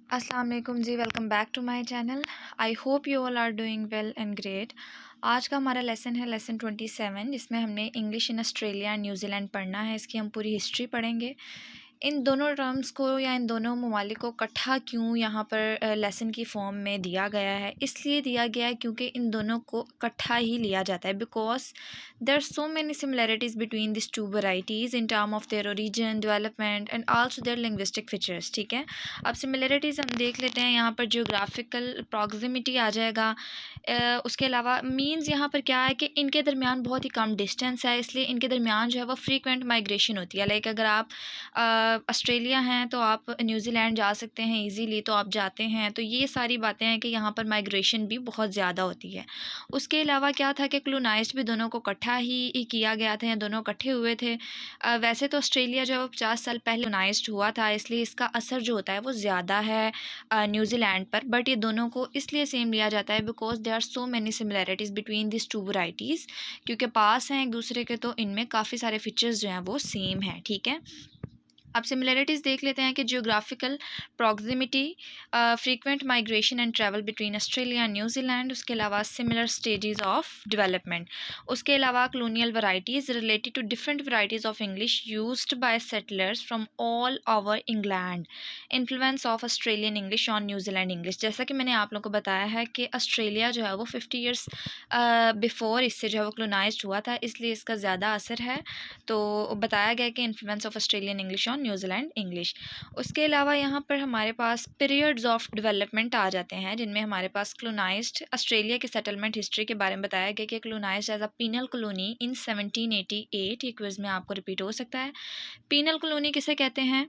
अस्सलाम वालेकुम जी, welcome back to my channel. I hope you all are doing well and great. आज का हमारा लेसन है लेसन 27, जिसमें हमने English in Australia and New Zealand पढ़ना है। इसकी हम पूरी हिस्ट्री पढ़ेंगे। इन दोनों टर्म्स को या इन दोनों ममालिक को इकट्ठा क्यों यहाँ पर लेसन की फॉर्म में दिया गया है, इसलिए दिया गया है क्योंकि इन दोनों को इकट्ठा ही लिया जाता है, because there are so many similarities between this two varieties in term of their origin, development and also their linguistic features. ठीक है, अब सिमिलैरिटीज़ हम देख लेते हैं। यहाँ पर जियोग्राफिकल प्रॉक्सिमिटी आ जाएगा। उसके अलावा मीन्स यहाँ पर क्या है कि इनके दरमियान बहुत ही कम डिस्टेंस है, इसलिए इनके दरमियान जो है वो फ्रीक्वेंट माइग्रेशन होती है। लाइक अगर आप ऑस्ट्रेलिया हैं तो आप न्यूजीलैंड जा सकते हैं इजीली, तो आप जाते हैं। तो ये सारी बातें हैं कि यहाँ पर माइग्रेशन भी बहुत ज़्यादा होती है। उसके अलावा क्या था कि कॉलोनाइज्ड भी दोनों को इकट्ठा ही किया गया था, या दोनों इकट्ठे हुए थे। वैसे तो ऑस्ट्रेलिया जो है वो 50 साल पहले कॉलोनाइज्ड हुआ था, इसलिए इसका असर जो होता है वो ज़्यादा है न्यूजीलैंड पर। बट ये दोनों को इसलिए सेम लिया जाता है because there are so many similarities between this two varieties, क्योंकि पास हैं एक दूसरे के, तो इनमें काफ़ी सारे फीचर्स जो हैं वो सेम हैं। ठीक है, अब सिमिलैरिटीज़ देख लेते हैं कि geographical proximity, frequent migration and travel between Australia and New Zealand. उसके अलावा सिमिलर स्टेजेस ऑफ डेवलपमेंट। उसके अलावा colonial varieties related to different varieties of English used by settlers from all over England. Influence of Australian English on New Zealand English. जैसा कि मैंने आप लोगों को बताया है कि ऑस्ट्रेलिया जो है वो 50 ईयर्स बिफोर इससे जो है वो कलोनाइज्ड हुआ था, इसलिए इसका ज़्यादा असर है। तो बताया गया कि influence of Australian English on New Zealand English. उसके अलावा यहाँ पर हमारे पास पीरियड्स ऑफ डेवलपमेंट आ जाते हैं, जिनमें हमारे पास कलोनाइज्ड ऑस्ट्रेलिया की सेटलमेंट हिस्ट्री के बारे में बताया गया कि कलोनाइज्ड एज अ पीनल कॉलोनी इन 1788। ये क्विज में आपको रिपीट हो सकता है। पीनल कॉलोनी किसे कहते हैं?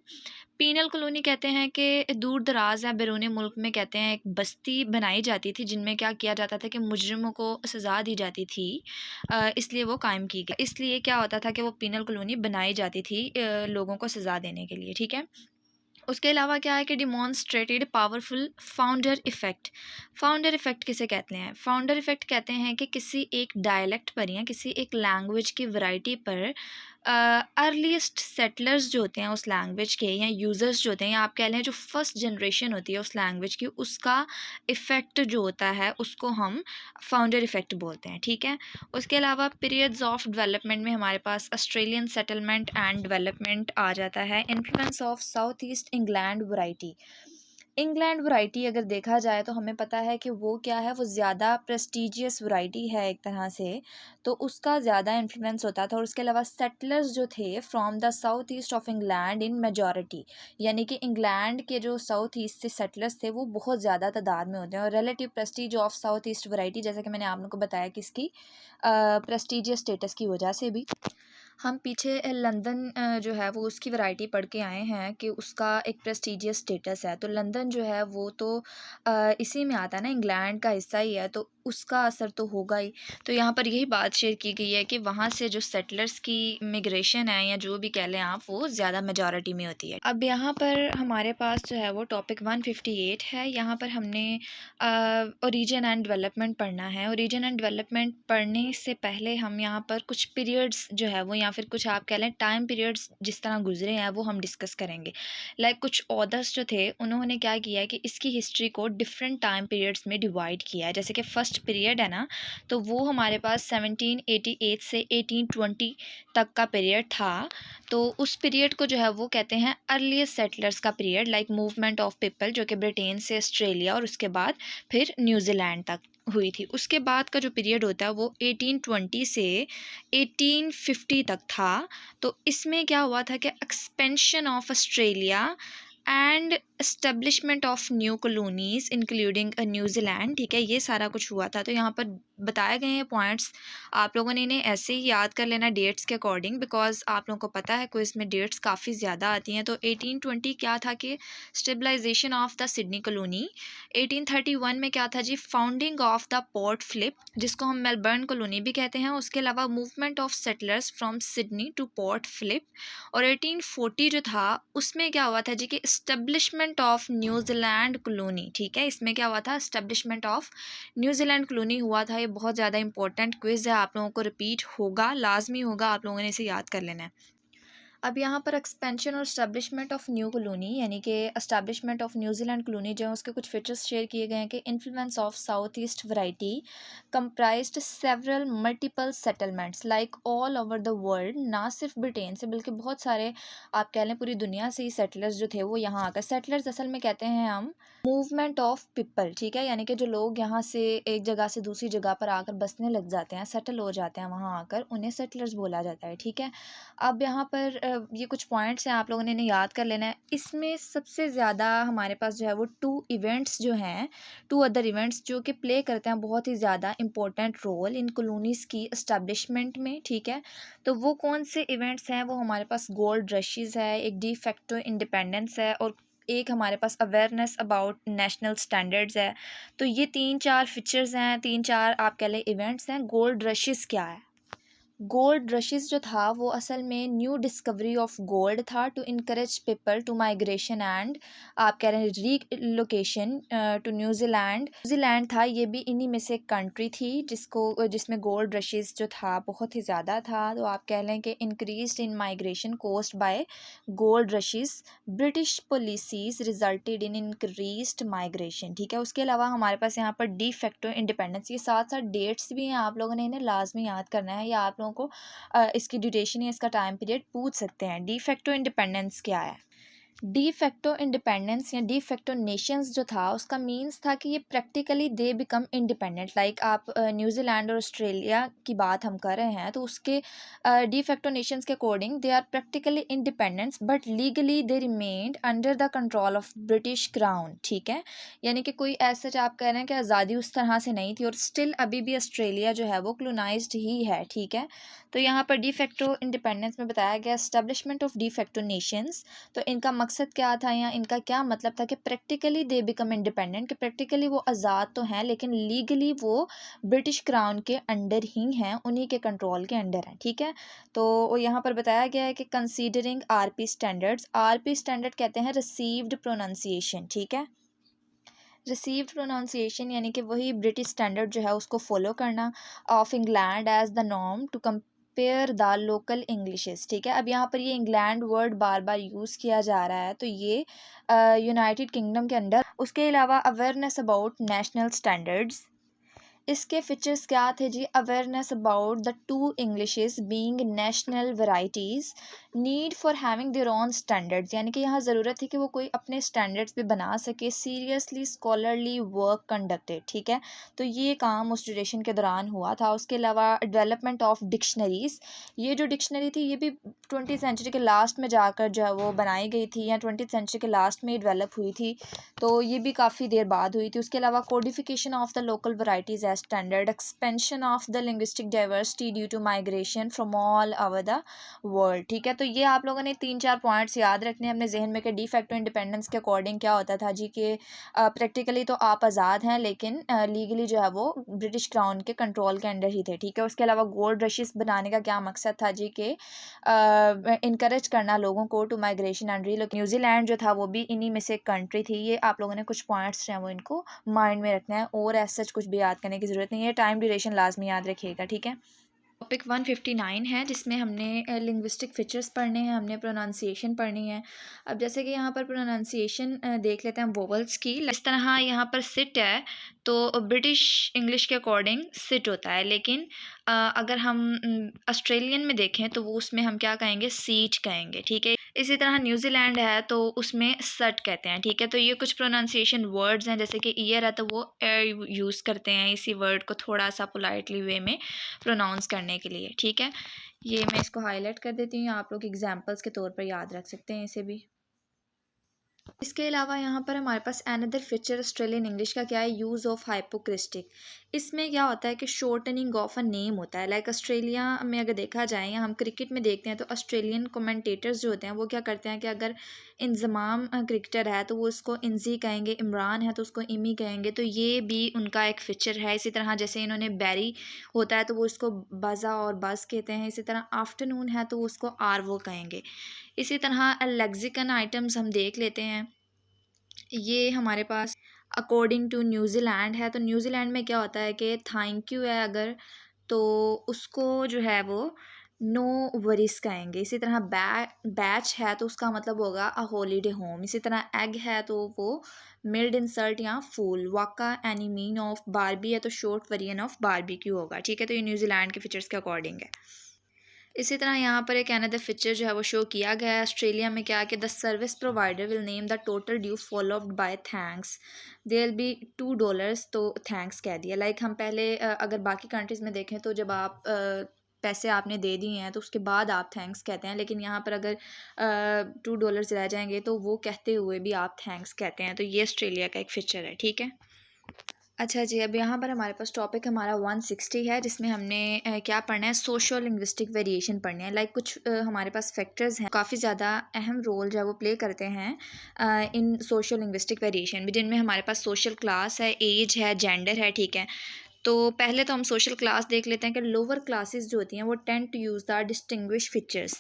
पीनल कॉलोनी कहते हैं कि दूर दराज या बैरून मुल्क में कहते हैं एक बस्ती बनाई जाती थी, जिनमें क्या किया जाता था कि मुजरिमों को सज़ा दी जाती थी, इसलिए वो कायम की गई। इसलिए क्या होता था कि वो पीनल कॉलोनी बनाई जाती थी लोगों को सज़ा देने के लिए। ठीक है, उसके अलावा क्या है कि demonstrated powerful founder effect. Founder effect किसे कहते हैं? फाउंडर इफ़ेक्ट कहते हैं कि किसी एक डायलेक्ट पर या किसी एक लैंग्वेज की वैरायटी पर अर्लीस्ट सेटलर्स जो होते हैं उस लैंग्वेज के, या यूज़र्स जो होते हैं, या आप कह लें जो फर्स्ट जनरेशन होती है उस लैंग्वेज की, उसका इफ़ेक्ट जो होता है उसको हम फाउंडर इफ़ेक्ट बोलते हैं। ठीक है, उसके अलावा पीरियड्स ऑफ डेवलपमेंट में हमारे पास ऑस्ट्रेलियन सेटलमेंट एंड डेवलपमेंट आ जाता है। Influence of south east England variety. England variety अगर देखा जाए तो हमें पता है कि वो क्या है, वो ज़्यादा प्रेस्टिजियस वैरायटी है एक तरह से, तो उसका ज़्यादा इन्फ्लुएंस होता था। और उसके अलावा सेटलर्स जो थे from the south east of England in majority, यानी कि इंग्लैंड के जो साउथ ईस्ट से सेटलर्स थे वो बहुत ज़्यादा तादाद में होते हैं। और relative Prestige of south east variety, जैसे कि मैंने आप लोगों को बताया कि इसकी प्रेस्टिजियस स्टेटस की वजह से भी। हम पीछे लंदन जो है वो उसकी वैरायटी पढ़ के आए हैं कि उसका एक प्रेस्टिजियस स्टेटस है। तो लंदन जो है वो तो इसी में आता है ना, इंग्लैंड का हिस्सा ही है, तो उसका असर तो होगा ही। तो यहाँ पर यही बात शेयर की गई है कि वहाँ से जो सेटलर्स की इमिग्रेशन है, या जो भी कह लें आप, वो ज़्यादा मेजॉरिटी में होती है। अब यहाँ पर हमारे पास जो है वो टॉपिक 158 है। यहाँ पर हमने ओरिजिन एंड डेवलपमेंट पढ़ना है। ओरिजिन एंड डेवलपमेंट पढ़ने से पहले हम यहाँ पर कुछ पीरियड्स जो है वो, या फिर कुछ आप कह लें टाइम पीरियड्स जिस तरह गुजरे हैं, वो हम डिस्कस करेंगे। लाइक कुछ ऑथर्स जो थे उन्होंने क्या किया है कि इसकी हिस्ट्री को डिफरेंट टाइम पीरियड्स में डिवाइड किया है। जैसे कि फर्स्ट पीरियड है ना, तो वो हमारे पास 1788 से 1820 तक का पीरियड था। तो उस पीरियड को जो है वो कहते हैं अर्लीस्ट सेटलर्स का period, like movement of people, जो कि ब्रिटेन से ऑस्ट्रेलिया और उसके बाद फिर न्यूजीलैंड तक हुई थी। उसके बाद का जो पीरियड होता है वो 1820 से 1850 तक था। तो इसमें क्या हुआ था कि expansion of Australia and establishment of new colonies including New Zealand. ठीक है, ये सारा कुछ हुआ था। तो यहाँ पर बताए गए हैं पॉइंट्स, आप लोगों ने इन्हें ऐसे ही याद कर लेना डेट्स के अकॉर्डिंग, बिकॉज आप लोगों को पता है कोई इसमें डेट्स काफ़ी ज़्यादा आती हैं। तो 1820 क्या था कि stabilization of the Sydney colony. 1831 में क्या था जी, founding of the Port Phillip, जिसको हम मेलबर्न कॉलोनी भी कहते हैं। उसके अलावा movement of settlers from Sydney to Port Phillip. और 1840 जो था उसमें क्या हुआ था जी कि इस्टेब्लिशमेंट ऑफ न्यूजीलैंड कॉलोनी। ठीक है, इसमें क्या हुआ था, इस्टेब्लिशमेंट ऑफ न्यूजीलैंड कॉलोनी हुआ था। ये बहुत ज़्यादा इंपॉर्टेंट क्विज़ है, आप लोगों को रिपीट होगा, लाजमी होगा, आप लोगों ने इसे याद कर लेना है। अब यहाँ पर एक्सपेंशन और एस्टैब्लिशमेंट ऑफ न्यू कॉलोनी यानी कि एस्टैब्लिशमेंट ऑफ न्यूजीलैंड कॉलोनी जो है उसके कुछ फीचर्स शेयर किए गए हैं कि influence of south east variety comprised several multiple settlements like all over the world, ना सिर्फ ब्रिटेन से बल्कि बहुत सारे आप कह लें पूरी दुनिया से ही सेटलर्स जो थे वो यहाँ आकर, सेटलर्स असल में कहते हैं हम मूवमेंट ऑफ पीपल, ठीक है, यानी कि जो लोग यहाँ से एक जगह से दूसरी जगह पर आकर बसने लग जाते हैं, सेटल हो जाते हैं वहाँ आकर, उन्हें सेटलर्स बोला जाता है, ठीक है। अब यहाँ पर ये कुछ पॉइंट्स हैं, आप लोगों ने इन्हें याद कर लेना है। इसमें सबसे ज़्यादा हमारे पास जो है वो टू अदर इवेंट्स जो कि प्ले करते हैं बहुत ही ज़्यादा इंपॉर्टेंट रोल इन कॉलोनीज़ की इस्टेब्लिशमेंट में, ठीक है। तो वो कौन से इवेंट्स हैं, वो हमारे पास गोल्ड रशेज़ है, एक डी फैक्टो इंडिपेंडेंस है, और एक हमारे पास अवेयरनेस अबाउट नेशनल स्टैंडर्ड्स है। तो ये 3-4 फीचर्स हैं, 3-4 आप कह लें इवेंट्स हैं। गोल्ड रशेज़ क्या है? गोल्ड रशेस जो था वो असल में न्यू डिस्कवरी ऑफ गोल्ड था to encourage people to migration and आप कह रहे हैं रीलोकेशन टू न्यूजीलैंड था, ये भी इन्हीं में से एक कंट्री थी जिसमें गोल्ड रशेस जो था बहुत ही ज़्यादा था। तो आप कह लें कि increase in migration caused by gold rashes, British policies resulted in increase migration, ठीक है। उसके अलावा हमारे पास यहाँ पर डी फैक्टो इंडिपेंडेंस, ये साथ साथ डेट्स भी हैं, आप लोगों ने इन्हें लाजमी याद करना है या आप लोगों को इसकी ड्यूरेशन या इसका टाइम पीरियड पूछ सकते हैं। डी फैक्टो इंडिपेंडेंस क्या है? डी फैक्टो इंडिपेंडेंस या डी फैक्टो नेशंस जो था उसका मीन्स था कि ये practically they become independent, like आप न्यूजीलैंड और ऑस्ट्रेलिया की बात हम कर रहे हैं तो उसके डी फैक्टो नेशंस के according they are practically independents but legally they remained under the control of British crown, ठीक है। यानी कि कोई ऐसा आप कह रहे हैं कि आज़ादी उस तरह से नहीं थी और स्टिल अभी भी ऑस्ट्रेलिया जो है वो कॉलोनाइज्ड ही है, ठीक है। तो यहाँ पर डी फैक्टो इंडिपेंडेंस में बताया गया establishment of D facto Nations, तो इनका मकसद क्या था या इनका क्या मतलब था कि प्रैक्टिकली दे बिकम इंडिपेंडेंट, कि प्रैक्टिकली वो आज़ाद तो हैं लेकिन लीगली वो ब्रिटिश क्राउन के अंडर ही हैं, उन्हीं के कंट्रोल के अंडर हैं, ठीक है। तो यहाँ पर बताया गया है कि considering RP standards, RP standard कहते हैं रिसीव्ड प्रोनाउंसिएशन, ठीक है। रिसीव्ड प्रोनाउंसिएशन यानी कि वही ब्रिटिश स्टैंडर्ड जो है उसको फॉलो करना, of England as the norm to compare the local Englishes, ठीक है। अब यहाँ पर ये इंग्लैंड वर्ड बार बार यूज़ किया जा रहा है तो ये यूनाइटेड किंगडम के अंडर। उसके अलावा अवेयरनेस अबाउट नेशनल स्टैंडर्ड्स, इसके फीचर्स क्या थे जी? Awareness about the two Englishes being national varieties, need for having their own standards, यानी कि यहाँ ज़रूरत थी कि वो कोई अपने स्टैंडर्ड्स भी बना सके, सीरियसली स्कॉलरली वर्क कंडक्टेड, ठीक है। तो ये काम उस ड्यूरेशन के दौरान हुआ था। उसके अलावा डेवलपमेंट ऑफ डिक्शनरीज़, ये जो डिक्शनरी थी ये भी 20वीं सेंचुरी के लास्ट में जाकर जो है वो बनाई गई थी या 20वीं सेंचुरी के लास्ट में ही डेवलप हुई थी, तो ये भी काफ़ी देर बाद हुई थी। उसके अलावा codification of the local varieties as standard, expansion of the linguistic diversity due to migration from all over the world, ठीक है। तो ये आप लोगों ने 3-4 पॉइंट्स याद रखने हैं अपने जहन में कि डी फैक्टो इंडिपेंडेंस के अकॉर्डिंग क्या होता था जी कि प्रैक्टिकली तो आप आज़ाद हैं लेकिन लीगली जो है वो ब्रिटिश क्राउन के कंट्रोल के अंडर ही थे, ठीक है। उसके अलावा गोल्ड रशेस बनाने का क्या मकसद था जी कि इनकरेज करना लोगों को to migration and relocation. New Zealand जो था वो भी इन्हीं में से एक कंट्री थी। ये आप लोगों ने कुछ पॉइंट्स जो हैं वो इनको माइंड में रखना है और ऐसा कुछ भी याद करने की ज़रूरत नहीं है, टाइम ड्यूरेशन लाजमी याद रखिएगा, ठीक है। टॉपिक 159 है जिसमें हमने लिंग्विस्टिक फीचर्स पढ़ने हैं, हमने प्रोनाउंसिएशन पढ़नी है। अब जैसे कि यहाँ पर प्रोनाउंसिएशन देख लेते हैं वोवल्स की। इस तरह यहाँ पर सिट है तो ब्रिटिश इंग्लिश के अकॉर्डिंग सिट होता है, लेकिन अगर हम ऑस्ट्रेलियन में देखें तो वो उसमें हम क्या कहेंगे? सीट कहेंगे, ठीक है। इसी तरह न्यूजीलैंड है तो उसमें सट कहते हैं, ठीक है। तो ये कुछ प्रोनाउंसिएशन वर्ड्स हैं, जैसे कि ईयर है तो वो एयर यूज़ करते हैं इसी वर्ड को थोड़ा सा पोलाइटली वे में प्रोनाउंस करने के लिए, ठीक है। ये मैं इसको हाईलाइट कर देती हूँ, आप लोग एग्जांपल्स के तौर पर याद रख सकते हैं इसे भी। इसके अलावा यहाँ पर हमारे पास अनदर फीचर ऑस्ट्रेलियन इंग्लिश का क्या है? Use of hypocoristic. इसमें क्या होता है कि शॉर्टनिंग ऑफ अ नेम होता है। लाइक ऑस्ट्रेलिया में अगर देखा जाए या हम क्रिकेट में देखते हैं तो ऑस्ट्रेलियन कमेंटेटर्स जो होते हैं वो क्या करते हैं कि अगर इंजमाम क्रिकेटर है तो वो उसको इंजी कहेंगे, इमरान है तो उसको इमी कहेंगे, तो ये भी उनका एक फीचर है। इसी तरह जैसे इन्होंने बैरी होता है तो वो उसको बाजा और बस कहते हैं, इसी तरह आफ्टरनून है तो वो उसको आरवो कहेंगे। इसी तरह लेक्सिकन आइटम्स हम देख लेते हैं। ये हमारे पास अकॉर्डिंग टू न्यूज़ीलैंड है, तो न्यूज़ीलैंड में क्या होता है कि थैंक यू है अगर, तो उसको जो है वो नो वरीज कहेंगे। इसी तरह बैच है तो उसका मतलब होगा अ हॉलीडे होम। इसी तरह एग है तो वो मिल्ड इंसल्ट या फूल। वाका एनी मीन ऑफ बारबी है तो शॉर्ट वेरिएंट ऑफ बारबेक्यू होगा, ठीक है। तो ये न्यूजीलैंड के फीचर्स के अकॉर्डिंग है। इसी तरह यहाँ पर एक अनदर फीचर जो है वो शो किया गया है ऑस्ट्रेलिया में, क्या कि the service provider will name the total due followed by thanks, they will be $2, तो थैंक्स कह दिया। लाइक हम पहले अगर बाकी कंट्रीज़ में देखें तो जब आप पैसे आपने दे दिए हैं तो उसके बाद आप थैंक्स कहते हैं, लेकिन यहाँ पर अगर $2 रह जाएंगे तो वो कहते हुए भी आप थैंक्स कहते हैं। तो ये ऑस्ट्रेलिया का एक फीचर है, ठीक है। अच्छा जी, अब यहाँ पर हमारे पास टॉपिक हमारा 160 है, जिसमें हमने क्या पढ़ना है, सोशल लिंग्विस्टिक वेरिएशन पढ़ने हैं। लाइक कुछ हमारे पास फैक्टर्स हैं काफ़ी ज़्यादा अहम रोल जो है वो प्ले करते हैं इन सोशल लिंग्विस्टिक वेरिएशन भी, जिनमें हमारे पास सोशल क्लास है, एज है, जेंडर है, ठीक है। तो पहले तो हम सोशल क्लास देख लेते हैं कि लोअर क्लासेस जो होती हैं वो tend to use the distinguish features.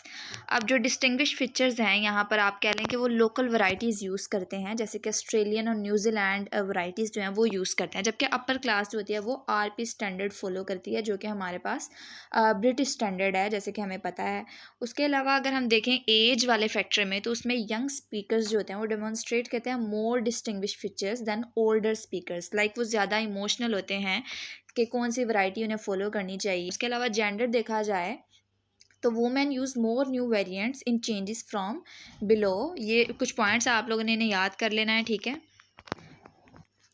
अब जो डिस्टिंग्विश फीचर्स हैं यहाँ पर आप कह लें कि वो लोकल वैराइटीज़ यूज़ करते हैं, जैसे कि ऑस्ट्रेलियन और न्यूजीलैंड वैराइटीज़ जो हैं वो यूज़ करते हैं, जबकि अपर क्लास जो होती है वो आरपी स्टैंडर्ड फॉलो करती है, जो कि हमारे पास ब्रिटिश स्टैंडर्ड है, जैसे कि हमें पता है। उसके अलावा अगर हम देखें एज वाले फैक्टर में, तो उसमें यंग स्पीकर्स जो होते हैं वो डेमोन्स्ट्रेट करते हैं more distinguish features than older speakers. Like वो ज़्यादा इमोशनल होते हैं कि कौन सी वैरायटी उन्हें फॉलो करनी चाहिए। उसके अलावा जेंडर देखा जाए तो women use more new variants in changes from below. ये कुछ पॉइंट्स आप लोगों ने इन्हें याद कर लेना है, ठीक है।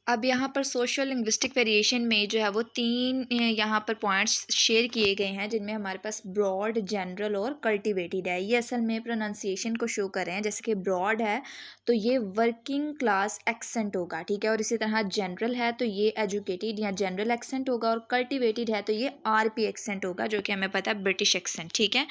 अब यहाँ पर सोशल लिंग्विस्टिक वेरिएशन में जो है वो तीन यहाँ पर पॉइंट्स शेयर किए गए हैं, जिनमें हमारे पास ब्रॉड, जनरल और कल्टिवेटेड है। ये असल में प्रोनाउंसिएशन को शो कर रहे हैं। जैसे कि ब्रॉड है तो ये वर्किंग क्लास एक्सेंट होगा, ठीक है, और इसी तरह जनरल है तो ये एजुकेटेड या जनरल एक्सेंट होगा, और कल्टिवेटेड है तो ये आरपी एक्सेंट होगा, जो कि हमें पता है ब्रिटिश एक्सेंट, ठीक है।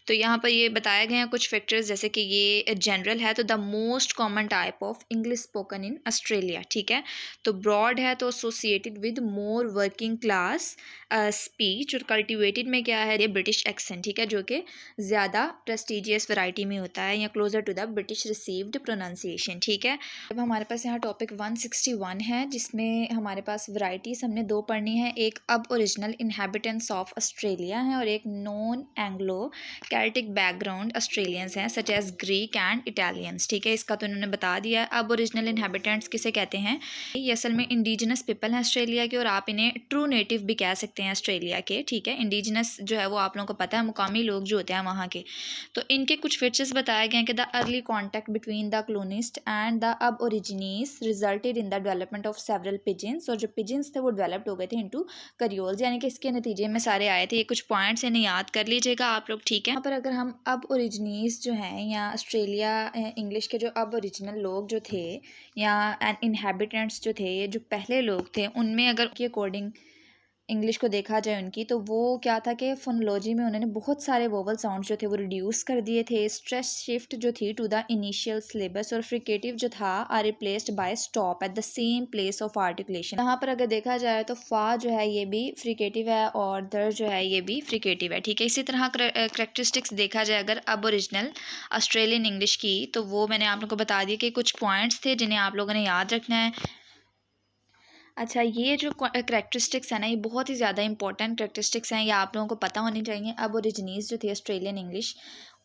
तो यहाँ पर ये बताए गए हैं कुछ फैक्टर्स, जैसे कि ये जनरल है तो the most common type of English spoken in Australia, ठीक है। तो ब्रॉड है तो associated with more working class speech, और कल्टिवेटेड में क्या है, ये ब्रिटिश एक्सेंट, ठीक है, जो कि ज़्यादा प्रेस्टिजियस वैरायटी में होता है या closer to the British received pronunciation, ठीक है। अब हमारे पास यहाँ टॉपिक 161 है, जिसमें हमारे पास वैरायटीज़ हमने दो पढ़नी है। एक अब ओरिजिनल इनहेबिटेंट्स ऑफ ऑस्ट्रेलिया है, और एक non Anglo Celtic background Australians हैं, such as Greek and Italians, ठीक है। इसका तो इन्होंने बता दिया है। अब ओरिजिनल इनहेबिटेंट्स किसे कहते हैं, ये असल में इंडिजिनस पीपल हैं ऑस्ट्रेलिया के, और आप इन्हें ट्रू नेटिव भी कह सकते हैं ऑस्ट्रेलिया के, ठीक है। इंडिजिनस जो है वो आप लोगों को पता है मुकामी लोग जो होते हैं वहाँ के। तो इनके कुछ फीचर्स बताए गए हैं कि the early contact between the colonist and the Aborigines resulted in the development of several pidgins, और जो पिजन्स थे वो डेवलप्ड हो गए थे इनटू करियोल्स, यानी कि इसके नतीजे में सारे आए थे। ये कुछ पॉइंट्स इन्हें याद कर लीजिएगा आप लोग, ठीक है। यहाँ पर अगर हम अब ओरिजिनीस जो हैं या ऑस्ट्रेलिया इंग्लिश के जो अब ओरिजिनल लोग जो थे या इनहेबिटेंट्स जो थे, ये जो पहले लोग थे, उनमें अगर के अकॉर्डिंग इंग्लिश को देखा जाए उनकी, तो वो क्या था कि फोनोलॉजी में उन्होंने बहुत सारे वोवल साउंड्स जो थे वो रिड्यूस कर दिए थे। स्ट्रेस शिफ्ट जो थी टू द इनिशियल सिलेबस, और फ्रिकेटिव जो था are replaced by stop at the same place of articulation. यहाँ पर अगर देखा जाए तो फा जो है ये भी फ्रिकेटिव है, और दर जो है ये भी फ्रिकेटिव है, ठीक है। इसी तरह करेक्टरिस्टिक्स देखा जाए अगर अब ओरिजिनल ऑस्ट्रेलियन इंग्लिश की, तो वो मैंने आप लोगों को बता दिया कि कुछ पॉइंट्स थे जिन्हें आप लोगों ने याद रखना है। अच्छा, ये जो करेक्टरिस्टिक्स है ना, ये बहुत ही ज़्यादा इंपॉर्टेंट करेक्टरिस्टिक्स हैं, ये आप लोगों को पता होनी चाहिए। अब ओरिजिनीज जो थी ऑस्ट्रेलियन इंग्लिश,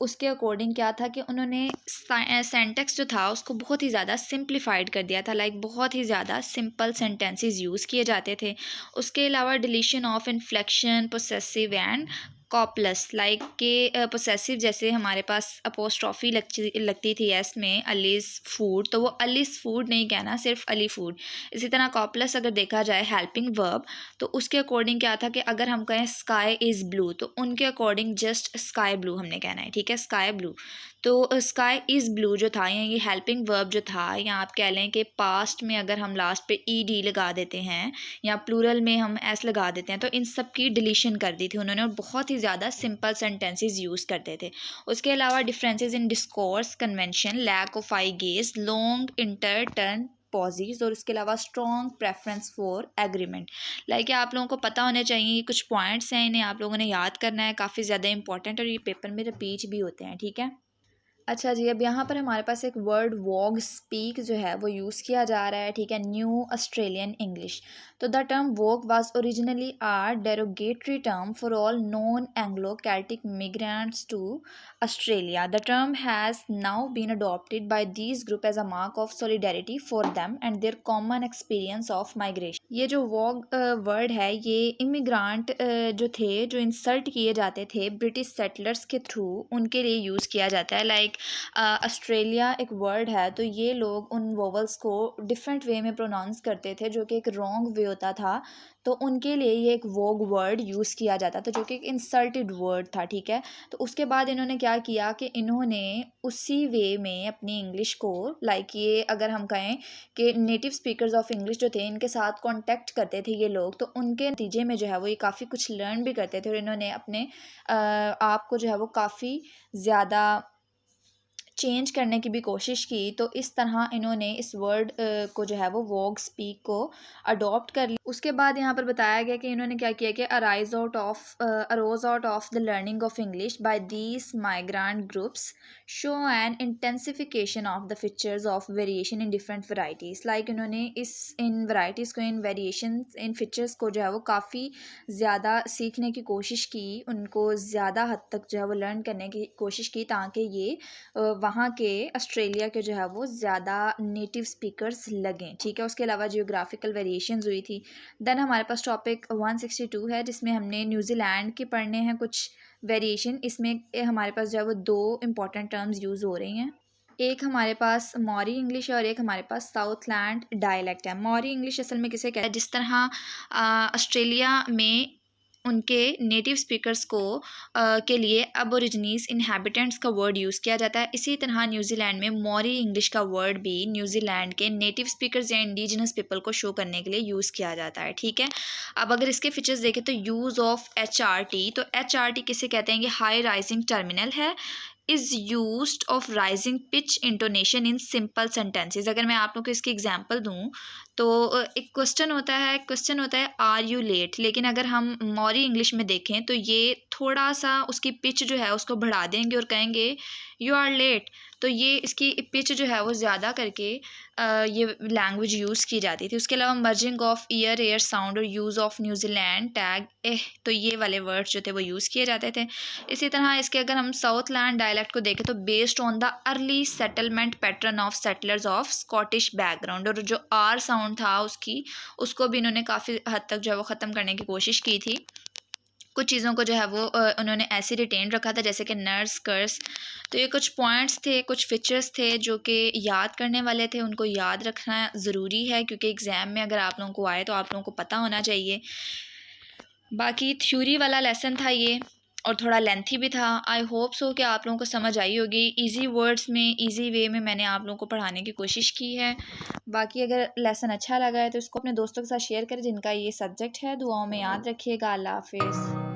उसके अकॉर्डिंग क्या था कि उन्होंने सेंटेक्स जो था उसको बहुत ही ज़्यादा सिंप्लीफाइड कर दिया था। लाइक बहुत ही ज़्यादा सिंपल सेंटेंसेस यूज़ किए जाते थे। उसके अलावा deletion of inflection, possessive and copulas, like के पोसेसिव जैसे हमारे पास अपोस्ट्रॉफी लगती थी एस में, अलीज फूड, तो वो अलीज फूड नहीं कहना, सिर्फ अली फूड। इसी तरह कॉपलस अगर देखा जाए हेल्पिंग वर्ब, तो उसके अकॉर्डिंग क्या था कि अगर हम कहें स्काई इज़ ब्लू, तो उनके अकॉर्डिंग जस्ट स्काई ब्लू हमने कहना है, ठीक है, स्काई ब्लू। तो स्काई इज़ ब्लू जो था, या ये हेल्पिंग वर्ब जो था, या आप कह लें कि पास्ट में अगर हम लास्ट पे ई डी लगा देते हैं या प्लूरल में हम एस लगा देते हैं, तो इन सब की डिलीशन कर दी थी उन्होंने, और बहुत ही ज़्यादा सिंपल सेंटेंसेस यूज़ करते थे। उसके अलावा differences in discourse convention, lack of eye gaze, long inter turn pauses, और उसके अलावा strong preference for agreement. Like आप लोगों को पता होने चाहिए, कुछ पॉइंट्स हैं, इन्हें आप लोगों ने याद करना है, काफ़ी ज़्यादा इंपॉर्टेंट, और ये पेपर में रिपीट भी होते हैं, ठीक है। अच्छा जी, अब यहाँ पर हमारे पास एक वर्ड वॉग स्पीक जो है वो यूज़ किया जा रहा है, ठीक है, न्यू ऑस्ट्रेलियन इंग्लिश। तो the term wog was originally a derogatory term for all non Anglo Celtic migrants to Australia. The term has now been adopted by these group as a mark of solidarity for them and their common experience of migration. ये जो वॉग word है ये इमिग्रांट जो थे, जो insult किए जाते थे ब्रिटिश सेटलर्स के थ्रू, उनके लिए यूज़ किया जाता है। लाइक ऑस्ट्रेलिया एक वर्ड है, तो ये लोग उन वोवल्स को डिफरेंट वे में प्रोनाउंस करते थे जो कि एक रॉन्ग वे होता था, तो उनके लिए ये एक वोग वर्ड यूज़ किया जाता था जो कि एक इंसल्टेड वर्ड था, ठीक है। तो उसके बाद इन्होंने क्या किया कि इन्होंने उसी वे में अपनी इंग्लिश को, लाइक ये अगर हम कहें कि नेटिव स्पीकर्स ऑफ इंग्लिश जो थे इनके साथ कांटेक्ट करते थे ये लोग, तो उनके नतीजे में जो है वो ये काफ़ी कुछ लर्न भी करते थे और इन्होंने अपने आप को जो है वो काफ़ी ज़्यादा चेंज करने की भी कोशिश की। तो इस तरह इन्होंने इस वर्ड को जो है वो वोग स्पीक को अडॉप्ट कर लिया। उसके बाद यहाँ पर बताया गया कि इन्होंने क्या किया कि arose out of the learning of English by these migrant groups show an intensification of the features of variation in different varieties. Like इन्होंने इन वैरायटीज़ को, इन वेरिएशन, इन फीचर्स को जो है वो काफ़ी ज़्यादा सीखने की कोशिश की, उनको ज़्यादा हद तक जो है वो लर्न करने की कोशिश की ताकि ये वहाँ के ऑस्ट्रेलिया के जो है वो ज़्यादा नेटिव स्पीकर्स लगें, ठीक है। उसके अलावा जियोग्राफिकल वेरिएशंस हुई थी। देन हमारे पास टॉपिक 162 है जिसमें हमने न्यूजीलैंड के पढ़ने हैं कुछ वेरिएशन। इसमें हमारे पास जो है वो दो इंपॉर्टेंट टर्म्स यूज़ हो रही हैं। एक हमारे पास मॉरी इंग्लिश है और एक हमारे पास साउथलैंड डायलेक्ट है। मॉरी इंग्लिश असल में किसे कहते हैं, जिस तरह ऑस्ट्रेलिया में उनके नेटिव स्पीकर्स को के लिए अबोरिजिनीज इनहेबिटेंट्स का वर्ड यूज़ किया जाता है, इसी तरह न्यूजीलैंड में मॉरी इंग्लिश का वर्ड भी न्यूजीलैंड के नेटिव स्पीकर्स या इंडिजिनस पीपल को शो करने के लिए यूज़ किया जाता है, ठीक है। अब अगर इसके फीचर्स देखें तो यूज़ ऑफ HRT, तो HRT किसे कहते हैं, ये हाई राइजिंग टर्मिनल है, is used of rising pitch intonation in simple sentences. अगर मैं आप लोग को इसकी एग्जांपल दूं तो एक क्वेश्चन होता है आर यू लेट, लेकिन अगर हम मौरी इंग्लिश में देखें तो ये थोड़ा सा उसकी पिच जो है उसको बढ़ा देंगे और कहेंगे यू आर लेट। तो ये इसकी पिच जो है वो ज़्यादा करके ये लैंग्वेज यूज़ की जाती थी। उसके अलावा merging of year air sound और यूज़ ऑफ न्यूजीलैंड टैग तो ये वाले वर्ड्स जो थे वो यूज़ किए जाते थे। इसी तरह इसके अगर हम साउथलैंड डायलेक्ट को देखें तो based on the early settlement pattern of settlers of Scottish background, और जो आर साउंड था उसको भी इन्होंने काफ़ी हद तक जो है वो ख़त्म करने की कोशिश की थी। कुछ चीज़ों को जो है वो उन्होंने ऐसे रिटेन रखा था जैसे कि नर्स कर्स। तो ये कुछ पॉइंट्स थे, कुछ फीचर्स थे जो कि याद करने वाले थे, उनको याद रखना ज़रूरी है क्योंकि एग्ज़ाम में अगर आप लोगों को आए तो आप लोगों को पता होना चाहिए। बाकी थ्योरी वाला लेसन था ये और थोड़ा लेंथी भी था। आई होप सो कि आप लोगों को समझ आई होगी। इजी वर्ड्स में, इजी वे में मैंने आप लोगों को पढ़ाने की कोशिश की है। बाकी अगर लेसन अच्छा लगा है तो इसको अपने दोस्तों के साथ शेयर करें जिनका ये सब्जेक्ट है। दुआओं में याद रखिएगा। अल्लाह हाफिज़।